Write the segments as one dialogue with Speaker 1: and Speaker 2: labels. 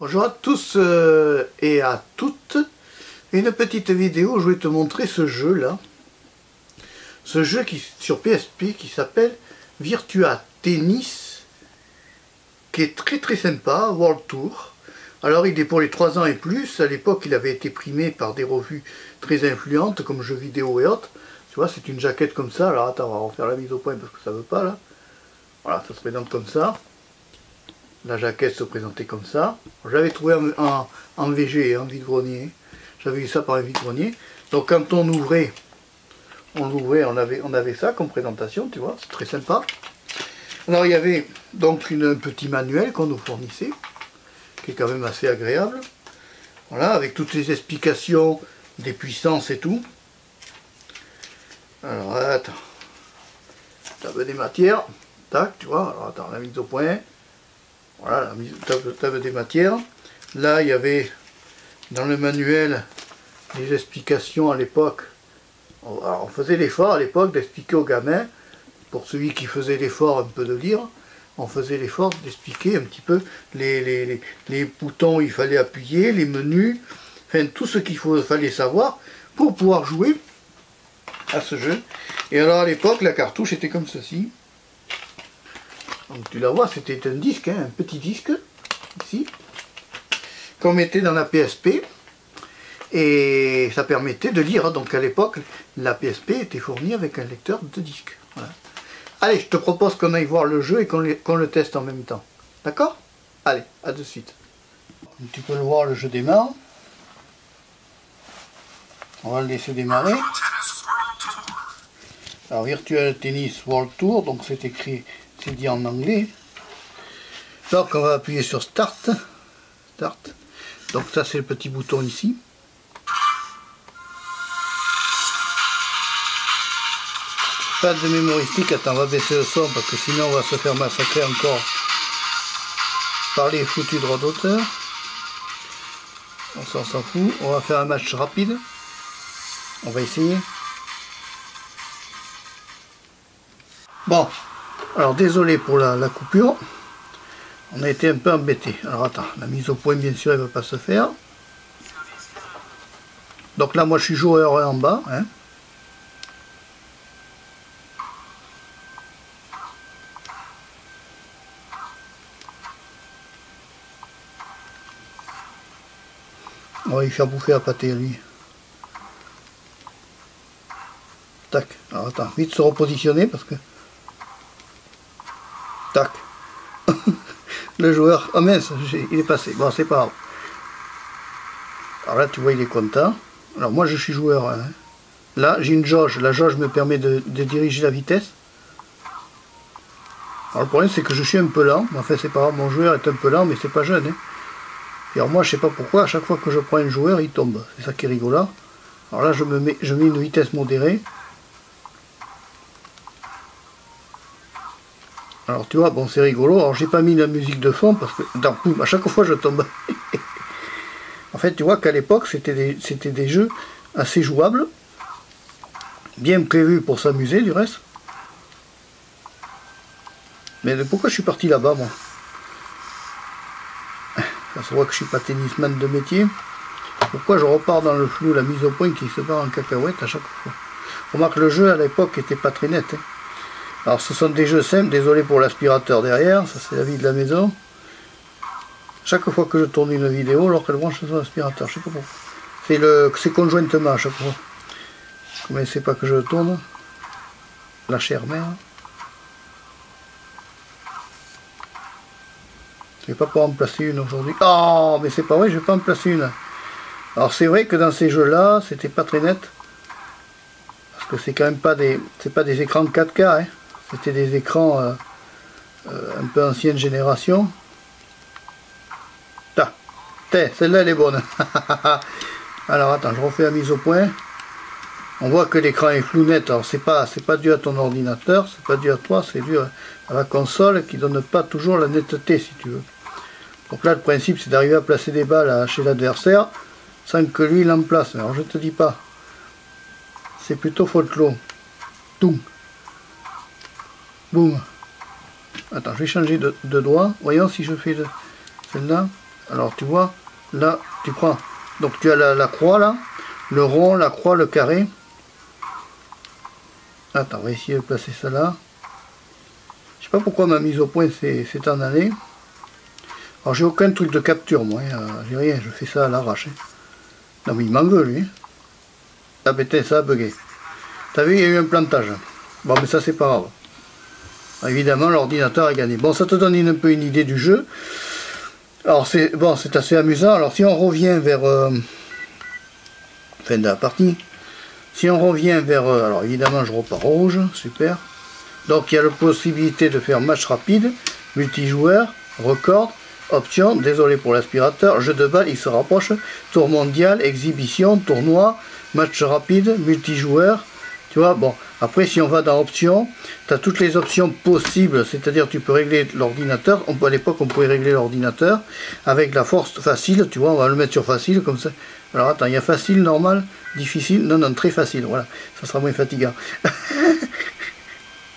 Speaker 1: Bonjour à tous et à toutes. Une petite vidéo où je vais te montrer ce jeu là. Ce jeu sur PSP qui s'appelle Virtua Tennis, qui est très sympa, World Tour. Alors il est pour les 3 ans et plus. À l'époque il avait été primé par des revues très influentes comme Jeux vidéo et autres. Tu vois, c'est une jaquette comme ça. Alors attends, on va refaire la mise au point parce que ça veut pas là. Voilà, ça se présente comme ça. La jaquette se présentait comme ça. J'avais trouvé en VG, en vide-grenier. J'avais eu ça par un vide-grenier. Donc quand on l'ouvrait, on avait ça comme présentation, tu vois, c'est très sympa. Alors il y avait donc un petit manuel qu'on nous fournissait, qui est quand même assez agréable. Voilà, avec toutes les explications des puissances et tout. Alors attends. Table des matières. Tac, tu vois, alors attends, la mise au point. Voilà, la table des matières. Là, il y avait dans le manuel les explications à l'époque. On faisait l'effort à l'époque d'expliquer aux gamins, pour celui qui faisait l'effort un peu de lire, on faisait l'effort d'expliquer un petit peu les boutons il fallait appuyer, les menus, enfin tout ce qu'il fallait savoir pour pouvoir jouer à ce jeu. Et alors à l'époque, la cartouche était comme ceci. Donc tu la vois, c'était un disque, hein, un petit disque, ici, qu'on mettait dans la PSP, et ça permettait de lire. Donc à l'époque, la PSP était fournie avec un lecteur de disque. Voilà. Allez, je te propose qu'on aille voir le jeu et qu'on le teste en même temps. D'accord? Allez, à de suite. Tu peux le voir, le jeu démarre. On va le laisser démarrer. Alors, Virtua Tennis World Tour, donc c'est écrit... C'est dit en anglais. Donc on va appuyer sur Start. Start. Donc ça c'est le petit bouton ici. Pas de mémoristique. Attends, on va baisser le son parce que sinon on va se faire massacrer encore par les foutus droits d'auteur. On s'en fout. On va faire un match rapide. On va essayer. Bon. Alors désolé pour la coupure, on a été un peu embêté. Alors attends, la mise au point bien sûr elle ne va pas se faire. Donc là moi je suis joueur en bas. Hein. On va lui faire bouffer à pâté lui. Tac, alors attends, vite se repositionner parce que... Tac. Le joueur... Oh mince, il est passé. Bon, c'est pas grave. Alors là, tu vois, il est content. Alors moi, je suis joueur. Hein. Là, j'ai une jauge. La jauge me permet de diriger la vitesse. Alors le problème, c'est que je suis un peu lent. Enfin, c'est pas grave, mon joueur est un peu lent, mais c'est pas jeune. Hein. Et alors moi, je sais pas pourquoi, à chaque fois que je prends un joueur, il tombe. C'est ça qui est rigolo. Alors là, je mets une vitesse modérée. Alors tu vois, bon c'est rigolo, alors j'ai pas mis la musique de fond parce que à chaque fois je tombe. En fait tu vois qu'à l'époque c'était des jeux assez jouables, bien prévus pour s'amuser du reste. Mais pourquoi je suis parti là-bas moi? Ça se voit que je suis pas tennisman de métier. Pourquoi je repars dans le flou, la mise au point qui se part en cacahuète à chaque fois? Remarque le jeu à l'époque était pas très net. Hein. Alors ce sont des jeux simples, désolé pour l'aspirateur derrière, ça c'est la vie de la maison. Chaque fois que je tourne une vidéo, alors qu'elle branche son aspirateur, je sais pas pourquoi. C'est conjointement à chaque fois. Comme elle ne sait pas que je le tourne. La chère mère. Je vais pas pouvoir en placer une aujourd'hui. Oh mais c'est pas vrai, je vais pas en placer une. Alors c'est vrai que dans ces jeux là, c'était pas très net. Parce que c'est quand même pas des écrans 4K, hein. C'était des écrans un peu ancienne génération. Celle-là elle est bonne. Alors attends, je refais la mise au point. On voit que l'écran est flou net. Alors c'est pas dû à ton ordinateur, c'est pas dû à toi, c'est dû à la console qui donne pas toujours la netteté si tu veux. Donc là le principe c'est d'arriver à placer des balles chez l'adversaire sans que lui il en place. Alors je te dis pas. C'est plutôt folklore. Toum. Boum. Attends, je vais changer de doigt. Voyons si je fais celle-là. Alors tu vois, là tu prends, donc tu as la croix là, le rond, la croix, le carré. Attends, on va essayer de placer ça là. Je sais pas pourquoi ma mise au point s'est en allée. Alors j'ai aucun truc de capture moi, j'ai rien, je fais ça à l'arrache. Non mais il m'en veut lui. Ah putain, ça a bugué. T'as vu, il y a eu un plantage. Bon mais ça c'est pas grave. Évidemment l'ordinateur a gagné. Bon, ça te donne un peu une idée du jeu. Alors c'est bon, c'est assez amusant. Alors si on revient vers fin de la partie, si on revient vers alors évidemment je repars au rouge, super. Donc il y a la possibilité de faire match rapide, multijoueur, record, option, désolé pour l'aspirateur, jeu de balle, il se rapproche, tour mondial, exhibition, tournoi, match rapide, multijoueur. Tu vois, bon, après si on va dans options, tu as toutes les options possibles, c'est-à-dire tu peux régler l'ordinateur, à l'époque on pouvait régler l'ordinateur avec la force facile, tu vois, on va le mettre sur facile comme ça. Alors attends, il y a facile, normal, difficile, non, très facile, voilà, ça sera moins fatigant.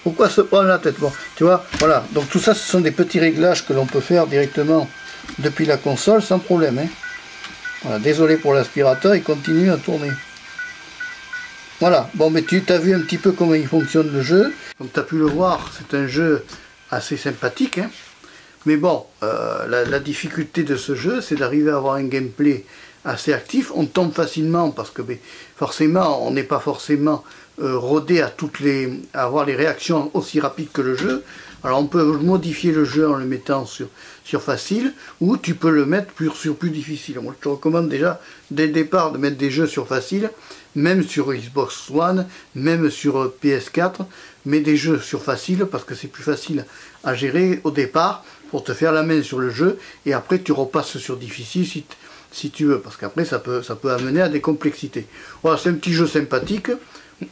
Speaker 1: Pourquoi se prendre la tête? Bon, tu vois, voilà, donc tout ça ce sont des petits réglages que l'on peut faire directement depuis la console sans problème. Hein. Voilà, désolé pour l'aspirateur, il continue à tourner. Voilà, bon mais tu as vu un petit peu comment il fonctionne le jeu. Comme tu as pu le voir, c'est un jeu assez sympathique. Hein. Mais bon, la difficulté de ce jeu, c'est d'arriver à avoir un gameplay assez actif. On tombe facilement parce que forcément, on n'est pas forcément rodé à avoir les réactions aussi rapides que le jeu. Alors on peut modifier le jeu en le mettant sur facile, ou tu peux le mettre sur plus difficile. Moi je te recommande déjà dès le départ de mettre des jeux sur facile, même sur Xbox One, même sur PS4, mets des jeux sur facile parce que c'est plus facile à gérer au départ pour te faire la main sur le jeu, et après tu repasses sur difficile si tu veux, parce qu'après ça peut amener à des complexités. Voilà, c'est un petit jeu sympathique.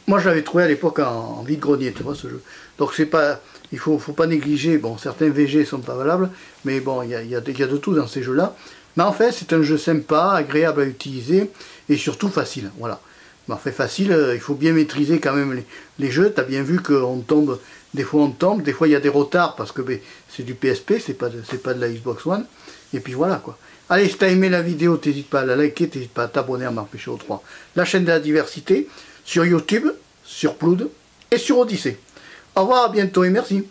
Speaker 1: Moi je l'avais trouvé à l'époque en vide-grenier, tu vois, ce jeu. Donc c'est pas, il faut pas négliger, bon certains VG sont pas valables, mais bon il y a de tout dans ces jeux-là. Mais en fait c'est un jeu sympa, agréable à utiliser, et surtout facile, voilà. Mais en fait facile, il faut bien maîtriser quand même les jeux. Tu as bien vu qu'on tombe, des fois il y a des retards parce que c'est du PSP, c'est pas de la Xbox One, et puis voilà quoi. Allez, si tu as aimé la vidéo, n'hésite pas à la liker, n'hésite pas à t'abonner à Marc Péchaud 3, la chaîne de la diversité, sur YouTube, sur Ploud et sur Odyssée. Au revoir, à bientôt et merci.